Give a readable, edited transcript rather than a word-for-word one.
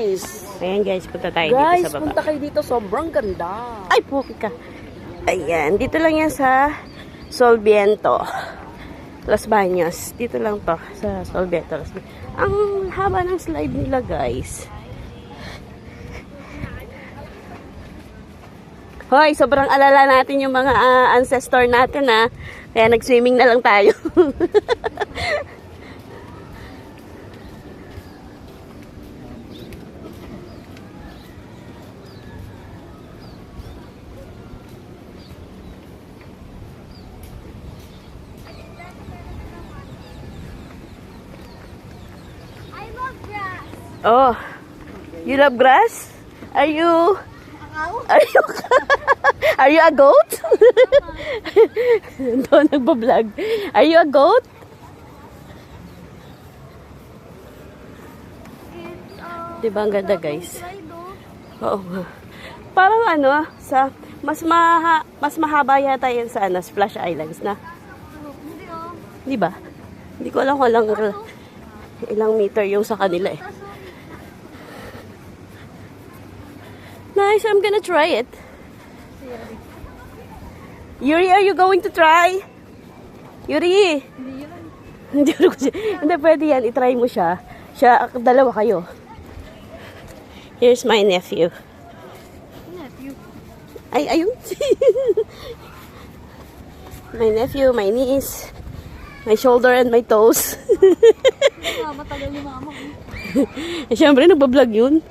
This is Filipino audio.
guys. Ayan guys, punta tayo Guys, dito sa baba. punta kayo dito. Sobrang ganda. Ay, puki ka. Ayan, dito lang yan sa Solviento, Los Baños. Dito lang to, sa Solviento, Los Baños. Ang haba ng slide nila, guys. Hoy, sobrang alala natin yung mga ancestor natin, ha. Kaya nag-swimming na lang tayo. Oh, you love grass? Are you are you a goat? Doon nagbablog. Are you a goat? Diba ang ganda, guys? Oo. Parang ano, sa mas mahaba yata yan sa Splash Islands na. Di ba? Hindi ko alam kung ilang meter yung sa kanila eh. Nice, I'm gonna try it. Yuri, are you going to try? Yuri! Hindi ko hindi pwede yan, itry mo siya. Dalawa kayo. Here's my nephew. Ay, ayun. My nephew, my niece, my shoulder and my toes. Matagal yung mama ko. Siyempre, nagbablog yun.